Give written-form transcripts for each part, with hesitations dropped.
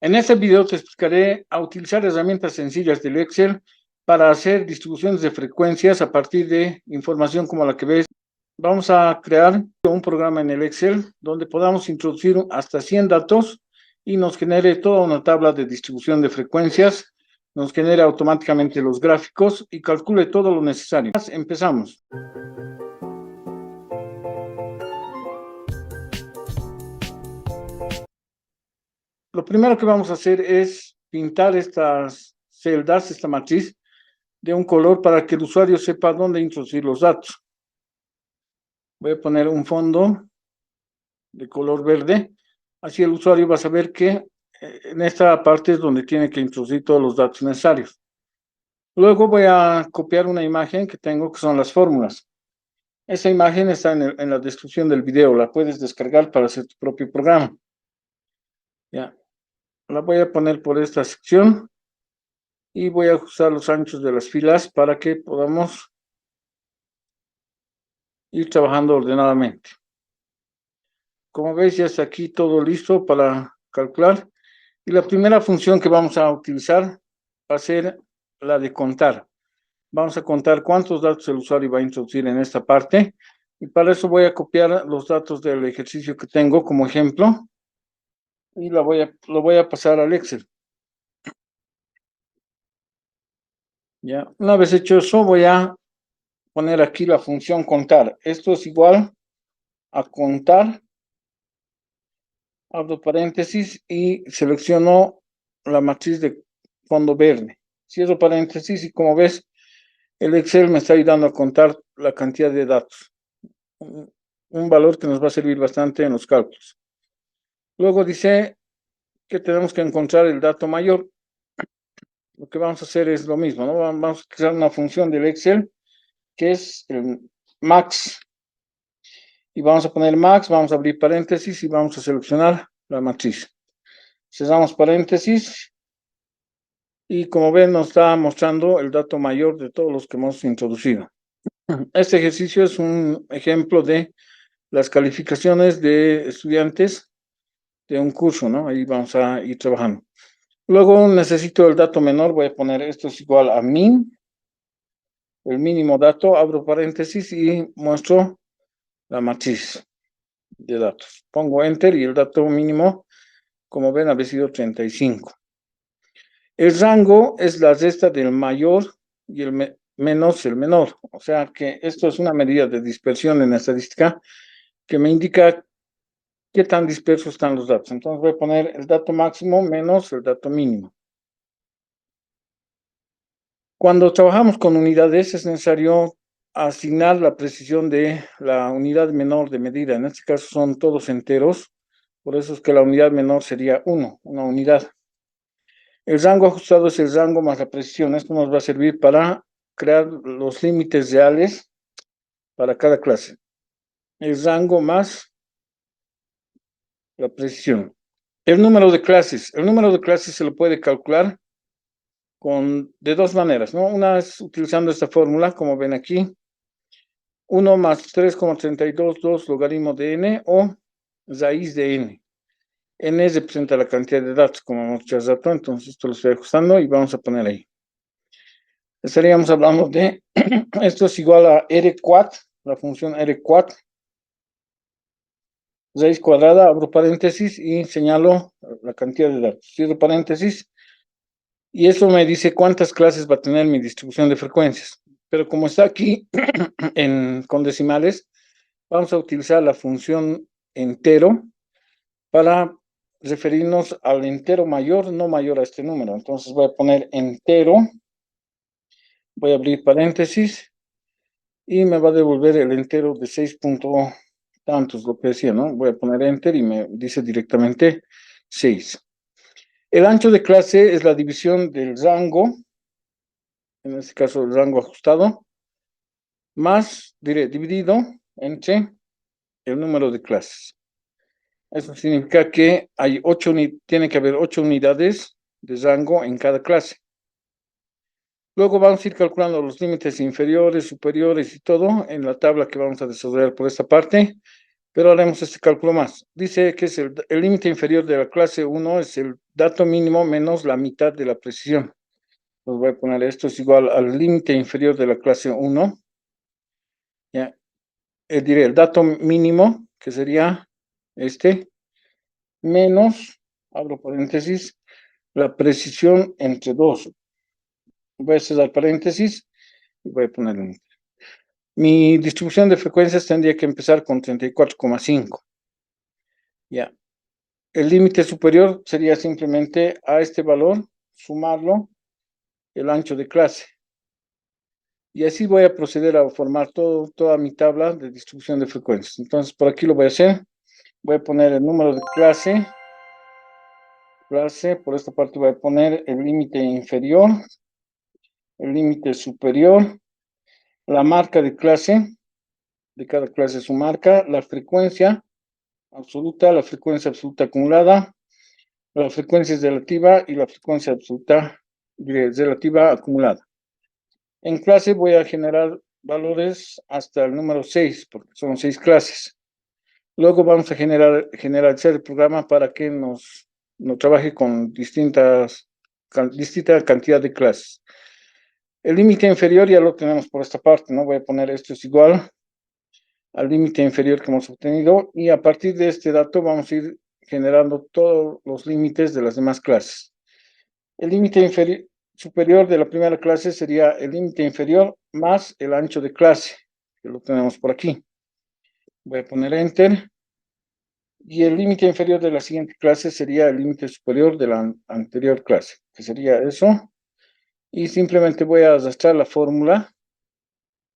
En este video te explicaré a utilizar herramientas sencillas del Excel para hacer distribuciones de frecuencias a partir de información como la que ves. Vamos a crear un programa en el Excel donde podamos introducir hasta 100 datos y nos genere toda una tabla de distribución de frecuencias, nos genere automáticamente los gráficos y calcule todo lo necesario. Empezamos. Lo primero que vamos a hacer es pintar estas celdas, esta matriz, de un color para que el usuario sepa dónde introducir los datos. Voy a poner un fondo de color verde, así el usuario va a saber que en esta parte es donde tiene que introducir todos los datos necesarios. Luego voy a copiar una imagen que tengo, que son las fórmulas. Esa imagen está en la descripción del video, la puedes descargar para hacer tu propio programa. Ya, la voy a poner por esta sección y voy a ajustar los anchos de las filas para que podamos ir trabajando ordenadamente. Como veis, ya está aquí todo listo para calcular. Y la primera función que vamos a utilizar va a ser la de contar. Vamos a contar cuántos datos el usuario va a introducir en esta parte. Y para eso voy a copiar los datos del ejercicio que tengo como ejemplo. Y lo voy a pasar al Excel. Ya, una vez hecho eso, voy a poner aquí la función contar. Esto es igual a contar. Abro paréntesis y selecciono la matriz de fondo verde. Cierro paréntesis y como ves, el Excel me está ayudando a contar la cantidad de datos. Un valor que nos va a servir bastante en los cálculos. Luego dice que tenemos que encontrar el dato mayor. Lo que vamos a hacer es lo mismo, ¿no? Vamos a crear una función del Excel que es el max. Y vamos a poner max, vamos a abrir paréntesis y vamos a seleccionar la matriz. Cerramos paréntesis. Y como ven, nos está mostrando el dato mayor de todos los que hemos introducido. Este ejercicio es un ejemplo de las calificaciones de estudiantes de un curso, ¿no? Ahí vamos a ir trabajando. Luego necesito el dato menor, voy a poner esto es igual a min, el mínimo dato, abro paréntesis y muestro la matriz de datos. Pongo enter y el dato mínimo, como ven, había sido 35. El rango es la resta del mayor y el menos el menor. O sea que esto es una medida de dispersión en la estadística que me indica qué tan dispersos están los datos. Entonces voy a poner el dato máximo menos el dato mínimo. Cuando trabajamos con unidades es necesario asignar la precisión de la unidad menor de medida. En este caso son todos enteros. Por eso es que la unidad menor sería 1, una unidad. El rango ajustado es el rango más la precisión. Esto nos va a servir para crear los límites reales para cada clase. El rango más la precisión. El número de clases. El número de clases se lo puede calcular de dos maneras, ¿no? Una es utilizando esta fórmula, como ven aquí. 1 más 3,32, 2 logaritmo de n o raíz de n. N representa la cantidad de datos, como hemos dicho hace rato, entonces esto lo estoy ajustando y vamos a poner ahí. Estaríamos hablando de, esto es igual a R4, la función R4, raíz cuadrada, abro paréntesis y señalo la cantidad de datos. Cierro paréntesis y eso me dice cuántas clases va a tener mi distribución de frecuencias. Pero como está aquí con decimales, vamos a utilizar la función entero para referirnos al entero mayor, no mayor a este número. Entonces voy a poner entero, voy a abrir paréntesis y me va a devolver el entero de 6 tantos, lo que decía, ¿no? Voy a poner enter y me dice directamente 6. El ancho de clase es la división del rango, en este caso el rango ajustado, más, diré, dividido entre el número de clases. Eso significa que tiene que haber 8 unidades de rango en cada clase. Luego vamos a ir calculando los límites inferiores, superiores y todo en la tabla que vamos a desarrollar por esta parte. Pero haremos este cálculo más. Dice que es el límite inferior de la clase 1 es el dato mínimo menos la mitad de la precisión. Pues voy a poner esto es igual al límite inferior de la clase 1. Ya, diré el dato mínimo, que sería este, menos, abro paréntesis, la precisión entre 2. Voy a cerrar paréntesis y voy a poner un. Mi distribución de frecuencias tendría que empezar con 34,5. Ya. El límite superior sería simplemente a este valor, sumarlo, el ancho de clase. Y así voy a proceder a formar toda mi tabla de distribución de frecuencias. Entonces, por aquí lo voy a hacer. Voy a poner el número de clase. Por esta parte voy a poner el límite inferior, el límite superior, la marca de clase, de cada clase su marca, la frecuencia absoluta acumulada, la frecuencia relativa y la frecuencia absoluta relativa acumulada. En clase voy a generar valores hasta el número 6, porque son 6 clases. Luego vamos a generalizar el programa para que nos trabaje con distinta cantidad de clases. El límite inferior ya lo tenemos por esta parte, ¿no? Voy a poner esto es igual al límite inferior que hemos obtenido y a partir de este dato vamos a ir generando todos los límites de las demás clases. El límite superior de la primera clase sería el límite inferior más el ancho de clase, que lo tenemos por aquí. Voy a poner Enter. Y el límite inferior de la siguiente clase sería el límite superior de la anterior clase, que sería eso. Y simplemente voy a arrastrar la fórmula,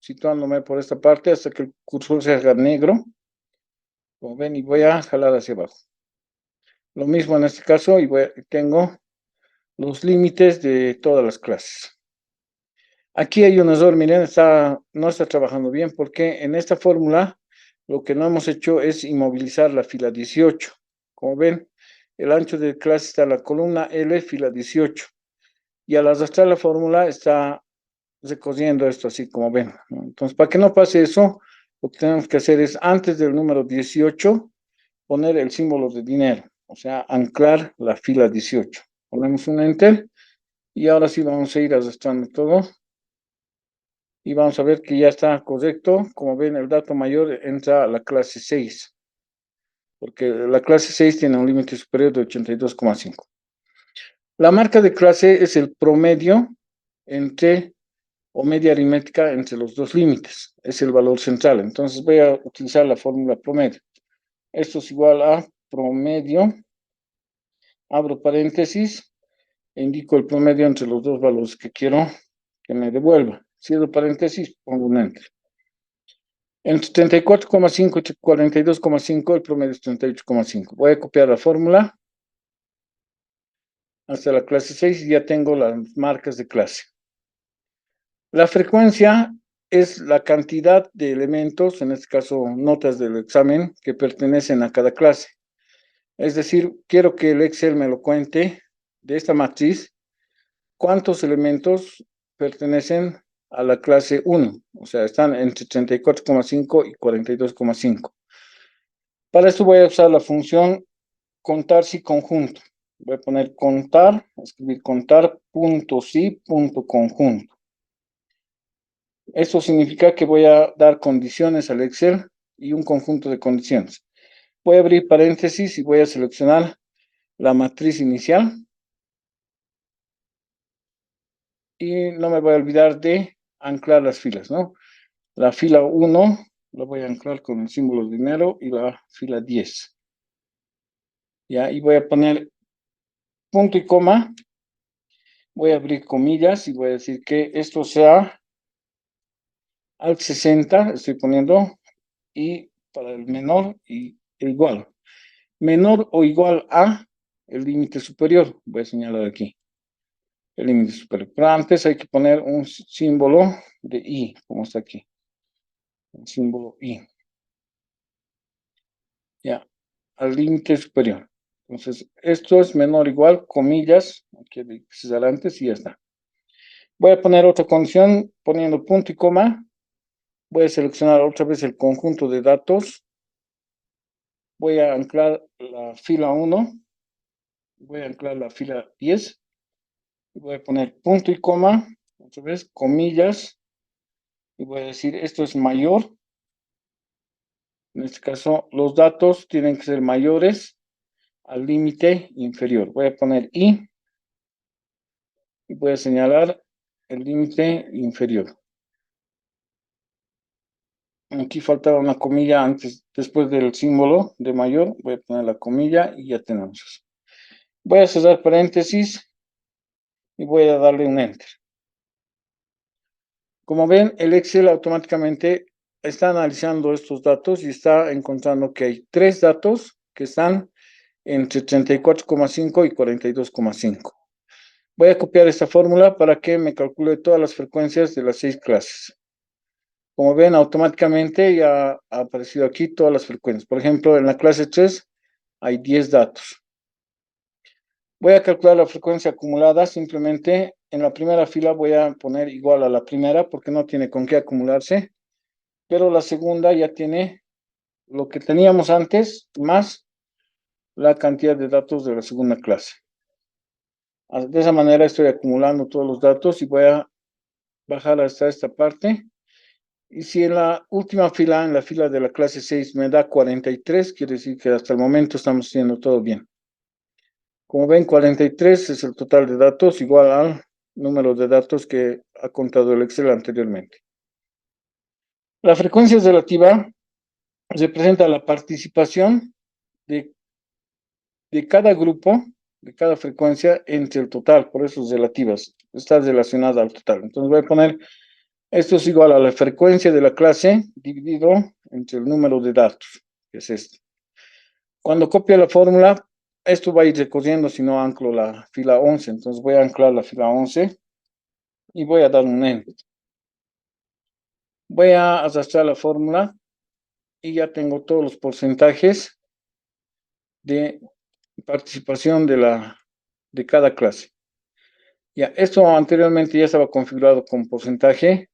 situándome por esta parte hasta que el cursor se haga negro. Como ven, y voy a jalar hacia abajo. Lo mismo en este caso, y tengo los límites de todas las clases. Aquí hay un error, miren, no está trabajando bien porque en esta fórmula lo que no hemos hecho es inmovilizar la fila 18. Como ven, el ancho de clase está en la columna L, fila 18. Y al arrastrar la fórmula está recorriendo esto así como ven, ¿no? Entonces, para que no pase eso, lo que tenemos que hacer es antes del número 18 poner el símbolo de dinero, o sea, anclar la fila 18. Ponemos un Enter y ahora sí vamos a ir arrastrando todo. Y vamos a ver que ya está correcto. Como ven, el dato mayor entra a la clase 6, porque la clase 6 tiene un límite superior de 82,5. La marca de clase es el promedio o media aritmética entre los dos límites. Es el valor central. Entonces voy a utilizar la fórmula promedio. Esto es igual a promedio. Abro paréntesis e indico el promedio entre los dos valores que quiero que me devuelva. Cierro paréntesis, pongo un Enter. Entre 34,5 y 42,5, el promedio es 38,5. Voy a copiar la fórmula hasta la clase 6 y ya tengo las marcas de clase. La frecuencia es la cantidad de elementos, en este caso notas del examen, que pertenecen a cada clase. Es decir, quiero que el Excel me lo cuente de esta matriz, cuántos elementos pertenecen a la clase 1, o sea, están entre 34,5 y 42,5. Para esto voy a usar la función contar si conjunto. Voy a poner contar, escribir contar punto si punto conjunto. Esto significa que voy a dar condiciones al Excel y un conjunto de condiciones. Voy a abrir paréntesis y voy a seleccionar la matriz inicial. Y no me voy a olvidar de anclar las filas, ¿no? La fila 1 la voy a anclar con el símbolo de dinero y la fila 10. Ya, y voy a poner punto y coma. Voy a abrir comillas y voy a decir que esto sea al 60, estoy poniendo, y para el menor y el igual. Menor o igual a el límite superior, voy a señalar aquí. El límite superior. Pero antes hay que poner un símbolo de I, como está aquí. El símbolo I. Ya, al límite superior. Entonces, esto es menor o igual, comillas, aquí hay que cerrar antes y ya está. Voy a poner otra condición poniendo punto y coma. Voy a seleccionar otra vez el conjunto de datos voy a anclar la fila 1, voy a anclar la fila 10, y voy a poner punto y coma, otra vez, comillas, y voy a decir esto es mayor. En este caso, los datos tienen que ser mayores al límite inferior. Voy a poner y voy a señalar el límite inferior. Aquí faltaba una comilla antes, después del símbolo de mayor. Voy a poner la comilla y ya tenemos eso. Voy a cerrar paréntesis y voy a darle un enter. Como ven, el Excel automáticamente está analizando estos datos y está encontrando que hay 3 datos que están entre 34,5 y 42,5. Voy a copiar esta fórmula para que me calcule todas las frecuencias de las 6 clases. Como ven, automáticamente ya ha aparecido aquí todas las frecuencias. Por ejemplo, en la clase 3 hay 10 datos. Voy a calcular la frecuencia acumulada. Simplemente en la primera fila voy a poner igual a la primera porque no tiene con qué acumularse. Pero la segunda ya tiene lo que teníamos antes más la cantidad de datos de la segunda clase. De esa manera estoy acumulando todos los datos y voy a bajar hasta esta parte. Y si en la última fila, en la fila de la clase 6, me da 43, quiere decir que hasta el momento estamos haciendo todo bien. Como ven, 43 es el total de datos, igual al número de datos que ha contado el Excel anteriormente. La frecuencia relativa representa la participación de cada grupo, de cada frecuencia entre el total, por eso es relativas, está relacionada al total. Entonces voy a poner, esto es igual a la frecuencia de la clase dividido entre el número de datos, que es este. Cuando copio la fórmula, esto va a ir recorriendo si no anclo la fila 11. Entonces voy a anclar la fila 11 y voy a dar un enter. Voy a arrastrar la fórmula y ya tengo todos los porcentajes de participación de cada clase. Ya, esto anteriormente ya estaba configurado con porcentaje.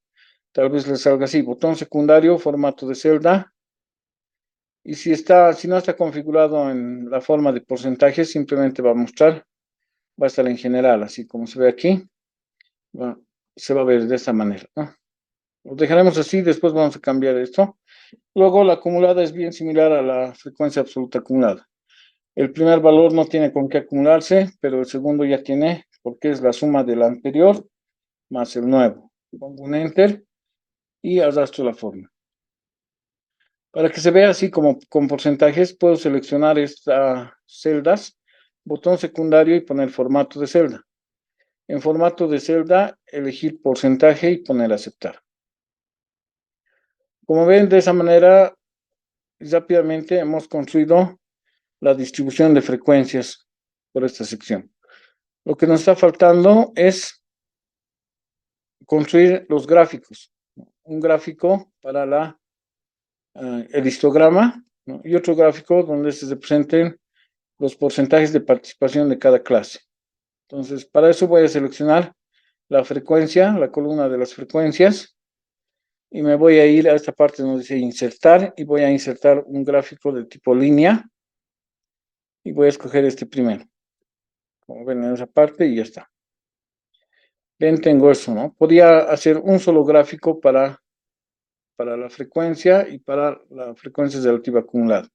Tal vez les salga así, botón secundario, formato de celda. Y si no está configurado en la forma de porcentaje, simplemente va a mostrar, va a estar en general, así como se ve aquí. Se va a ver de esta manera, ¿no? Lo dejaremos así, después vamos a cambiar esto. Luego la acumulada es bien similar a la frecuencia absoluta acumulada. El primer valor no tiene con qué acumularse, pero el segundo ya tiene, porque es la suma del anterior más el nuevo. Pongo un enter y arrastro la fórmula. Para que se vea así como con porcentajes, puedo seleccionar estas celdas, botón secundario y poner formato de celda. En formato de celda, elegir porcentaje y poner aceptar. Como ven, de esa manera, rápidamente hemos construido la distribución de frecuencias por esta sección. Lo que nos está faltando es construir los gráficos. Un gráfico para el histograma, ¿no? Y otro gráfico donde se representen los porcentajes de participación de cada clase. Entonces, para eso voy a seleccionar la frecuencia, la columna de las frecuencias, y me voy a ir a esta parte donde dice insertar, y voy a insertar un gráfico de tipo línea, y voy a escoger este primero. Como ven en esa parte, y ya está. Ven, tengo eso, ¿no? Podía hacer un solo gráfico para la frecuencia y para la frecuencia relativa acumulada.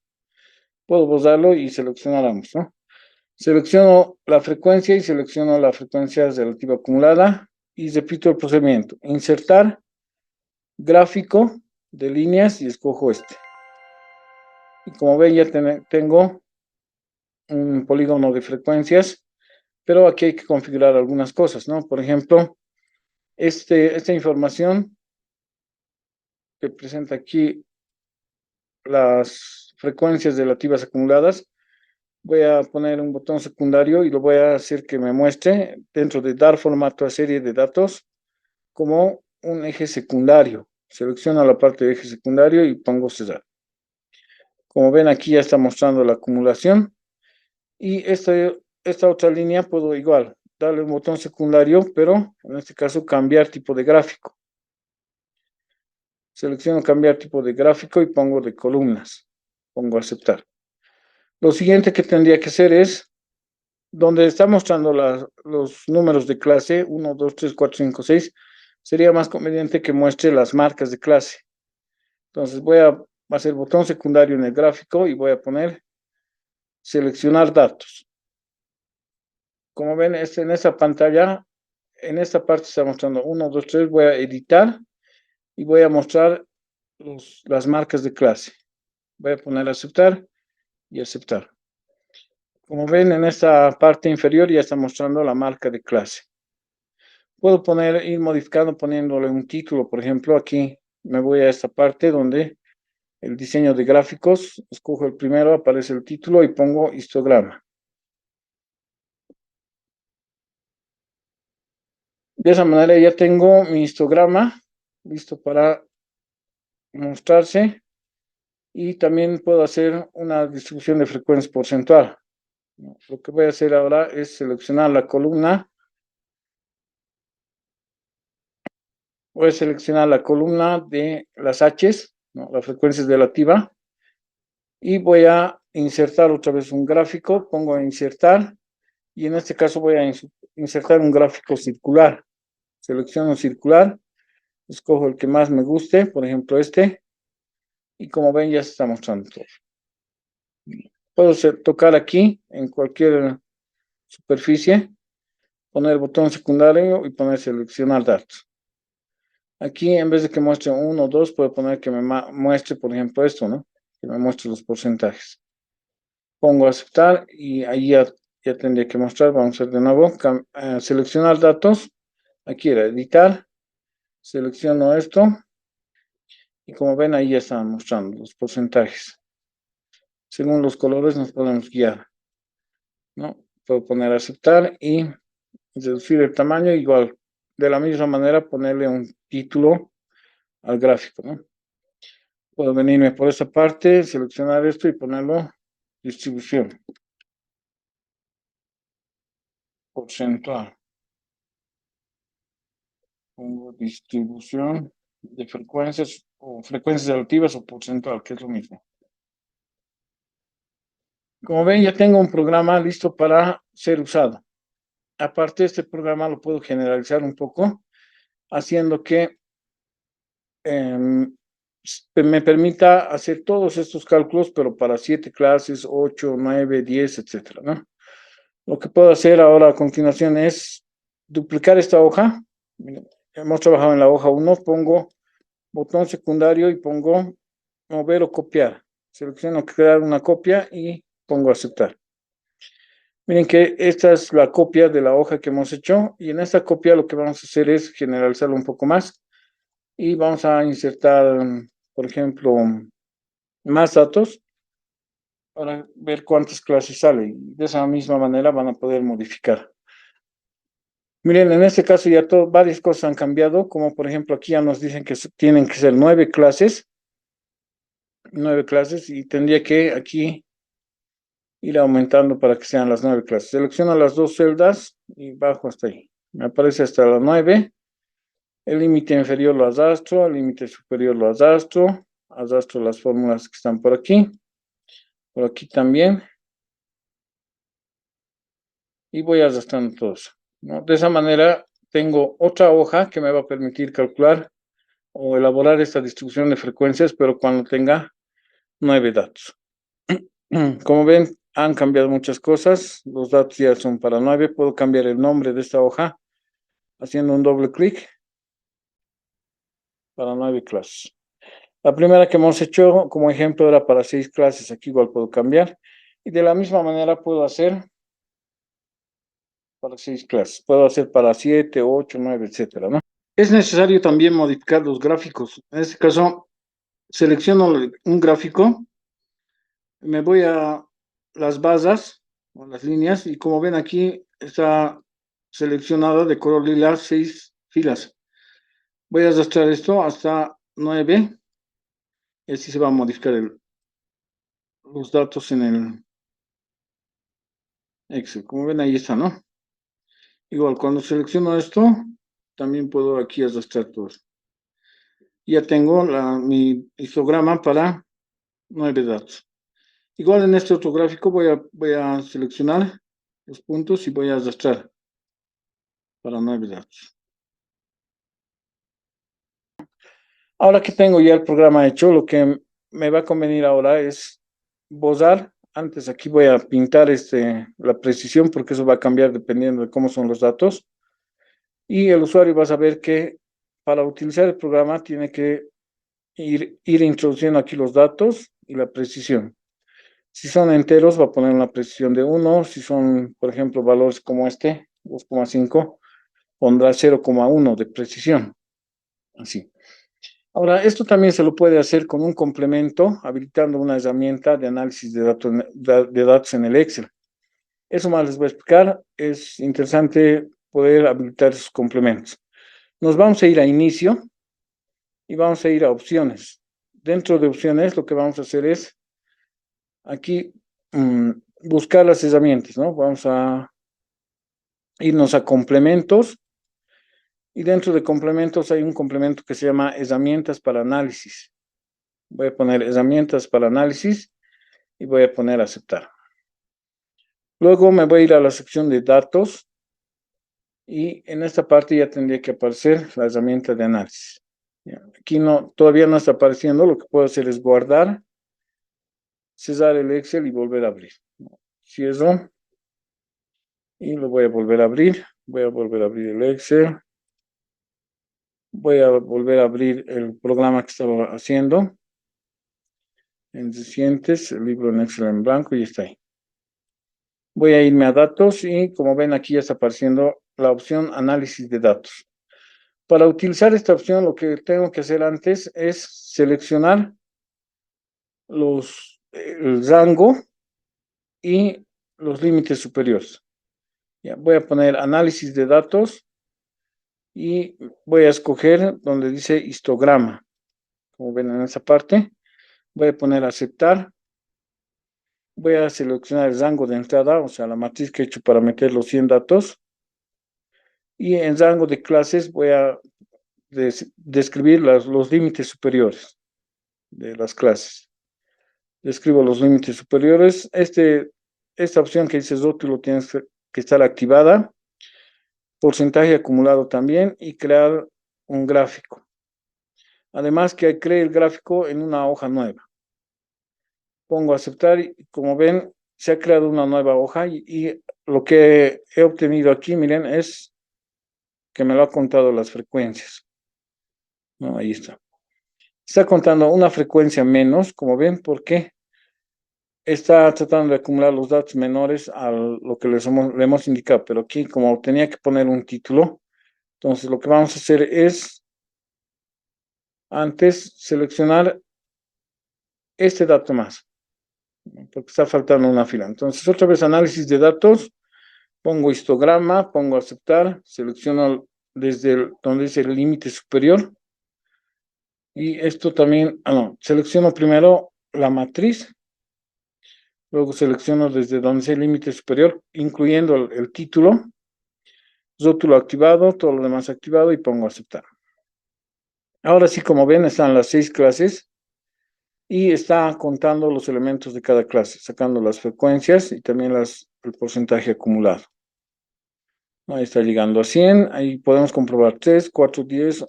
Puedo borrarlo y seleccionar ambos, ¿no? Selecciono la frecuencia y selecciono la frecuencia relativa acumulada y repito el procedimiento. Insertar gráfico de líneas y escojo este. Y como ven ya tengo un polígono de frecuencias, pero aquí hay que configurar algunas cosas, ¿no? Por ejemplo, esta información que presenta aquí las frecuencias relativas acumuladas, voy a poner un botón secundario y lo voy a hacer que me muestre dentro de dar formato a serie de datos como un eje secundario. Selecciono la parte de eje secundario y pongo cerrar. Como ven aquí ya está mostrando la acumulación y esta otra línea puedo igual darle un botón secundario, pero en este caso cambiar tipo de gráfico. Selecciono cambiar tipo de gráfico y pongo de columnas. Pongo aceptar. Lo siguiente que tendría que hacer es, donde está mostrando los números de clase, 1, 2, 3, 4, 5, 6, sería más conveniente que muestre las marcas de clase. Entonces voy a hacer botón secundario en el gráfico y voy a poner seleccionar datos. Como ven, en esa pantalla, en esta parte está mostrando 1, 2, 3, voy a editar y voy a mostrar las marcas de clase. Voy a poner aceptar y aceptar. Como ven, en esta parte inferior ya está mostrando la marca de clase. Puedo ir modificando poniéndole un título, por ejemplo, aquí me voy a esta parte donde el diseño de gráficos, escojo el primero, aparece el título y pongo histograma. De esa manera ya tengo mi histograma listo para mostrarse y también puedo hacer una distribución de frecuencia porcentual. Lo que voy a hacer ahora es seleccionar la columna. Voy a seleccionar la columna de las H's, ¿no? Las frecuencias relativa, y voy a insertar otra vez un gráfico, pongo insertar, y en este caso voy a insertar un gráfico circular. Selecciono circular, escojo el que más me guste, por ejemplo este, y como ven ya se está mostrando todo. Puedo tocar aquí en cualquier superficie, poner botón secundario y poner seleccionar datos. Aquí en vez de que muestre 1 o 2, puedo poner que me muestre, por ejemplo, esto, ¿no? Que me muestre los porcentajes. Pongo aceptar y ahí ya tendría que mostrar. Vamos a hacer de nuevo, seleccionar datos. Aquí era editar, selecciono esto y como ven ahí ya están mostrando los porcentajes. Según los colores nos podemos guiar, ¿no? Puedo poner aceptar y reducir el tamaño, igual de la misma manera ponerle un título al gráfico, ¿no? Puedo venirme por esta parte, seleccionar esto y ponerlo distribución porcentual. Pongo distribución de frecuencias o frecuencias relativas o porcentual, que es lo mismo. Como ven, ya tengo un programa listo para ser usado. Aparte, este programa lo puedo generalizar un poco, haciendo que me permita hacer todos estos cálculos, pero para 7 clases, 8, 9, 10, etcétera, ¿no? Lo que puedo hacer ahora a continuación es duplicar esta hoja. Miren, hemos trabajado en la hoja 1, pongo botón secundario y pongo mover o copiar. Selecciono crear una copia y pongo aceptar. Miren que esta es la copia de la hoja que hemos hecho y en esta copia lo que vamos a hacer es generalizarlo un poco más y vamos a insertar, por ejemplo, más datos para ver cuántas clases salen. De esa misma manera van a poder modificar. Miren, en este caso ya varias cosas han cambiado, como por ejemplo aquí ya nos dicen que tienen que ser 9 clases y tendría que aquí ir aumentando para que sean las 9 clases. Selecciono las dos celdas y bajo hasta ahí. Me aparece hasta las 9. El límite inferior lo arrastro, el límite superior lo arrastro las fórmulas que están por aquí también. Y voy arrastrando todos, ¿no? De esa manera tengo otra hoja que me va a permitir calcular o elaborar esta distribución de frecuencias, pero cuando tenga 9 datos. Como ven, han cambiado muchas cosas. Los datos ya son para 9. Puedo cambiar el nombre de esta hoja haciendo un doble clic para 9 clases. La primera que hemos hecho como ejemplo era para 6 clases. Aquí igual puedo cambiar. Y de la misma manera puedo hacer para 6 clases. Puedo hacer para 7, 8, 9, etcétera, ¿no? Es necesario también modificar los gráficos. En este caso, selecciono un gráfico, me voy a las barras o las líneas y como ven aquí está seleccionada de color lila 6 filas. Voy a arrastrar esto hasta 9 y así se va a modificar los datos en el Excel. Como ven ahí está, ¿no? Igual cuando selecciono esto, también puedo aquí arrastrar todo. Ya tengo mi histograma para 9 datos. Igual en este otro gráfico voy a seleccionar los puntos y voy a arrastrar para 9 datos. Ahora que tengo ya el programa hecho, lo que me va a convenir ahora es borrar. Antes aquí voy a pintar la precisión porque eso va a cambiar dependiendo de cómo son los datos. Y el usuario va a saber que para utilizar el programa tiene que ir introduciendo aquí los datos y la precisión. Si son enteros, va a poner una precisión de 1. Si son, por ejemplo, valores como 2,5, pondrá 0,1 de precisión. Así. Ahora, esto también se lo puede hacer con un complemento, habilitando una herramienta de análisis de datos en el Excel. Eso más les voy a explicar. Es interesante poder habilitar esos complementos. Nos vamos a ir a inicio y vamos a ir a opciones. Dentro de opciones, lo que vamos a hacer es aquí buscar las herramientas, ¿no? Vamos a irnos a complementos y dentro de complementos hay un complemento que se llama herramientas para análisis. Voy a poner herramientas para análisis y voy a poner aceptar. Luego me voy a ir a la sección de datos y en esta parte ya tendría que aparecer la herramienta de análisis. Aquí todavía no está apareciendo, lo que puedo hacer es guardar, cerrar el Excel y volver a abrir. Cierro y lo voy a volver a abrir. Voy a volver a abrir el Excel. Voy a volver a abrir el programa que estaba haciendo. En recientes, el libro en Excel en blanco y está ahí. Voy a irme a datos y como ven aquí ya está apareciendo la opción análisis de datos. Para utilizar esta opción lo que tengo que hacer antes es seleccionar el rango y los límites superiores. Ya, voy a poner análisis de datos y voy a escoger donde dice histograma. Como ven en esa parte, voy a poner aceptar. Voy a seleccionar el rango de entrada, o sea, la matriz que he hecho para meter los 100 datos. Y en rango de clases voy a describir los límites superiores de las clases. Describo los límites superiores. Esta opción que dice rótulo tiene que estar activada. Porcentaje acumulado también y crear un gráfico. Además que cree el gráfico en una hoja nueva. Pongo aceptar y como ven se ha creado una nueva hoja y lo que he obtenido aquí, miren, es que me lo ha contado las frecuencias. No, ahí está. Está contando una frecuencia menos, como ven, porque está tratando de acumular los datos menores a lo que le hemos indicado, pero aquí como tenía que poner un título, entonces lo que vamos a hacer es antes seleccionar este dato más, porque está faltando una fila. Entonces otra vez análisis de datos, pongo histograma, pongo aceptar, selecciono desde donde dice el límite superior y esto también, selecciono primero la matriz. Luego selecciono desde donde dice el límite superior, incluyendo el título, rótulo activado, todo lo demás activado y pongo aceptar. Ahora sí, como ven, están las 6 clases y está contando los elementos de cada clase, sacando las frecuencias y también el porcentaje acumulado. Ahí está llegando a 100, ahí podemos comprobar 3, 4, 10,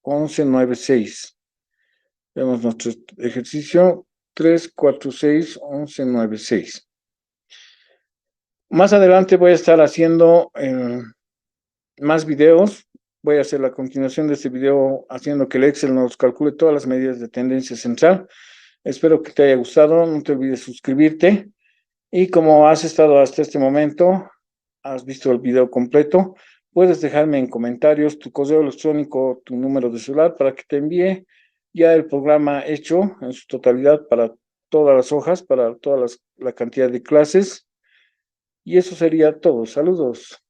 11, 9, 6. Vemos nuestro ejercicio, 3, 4, 6, 11, 9, 6. Más adelante voy a estar haciendo más videos. Voy a hacer la continuación de este video haciendo que el Excel nos calcule todas las medidas de tendencia central. Espero que te haya gustado. No te olvides suscribirte. Y como has estado hasta este momento, has visto el video completo, puedes dejarme en comentarios tu correo electrónico, tu número de celular para que te envíe ya el programa hecho en su totalidad para todas las hojas, para toda la cantidad de clases. Y eso sería todo. Saludos.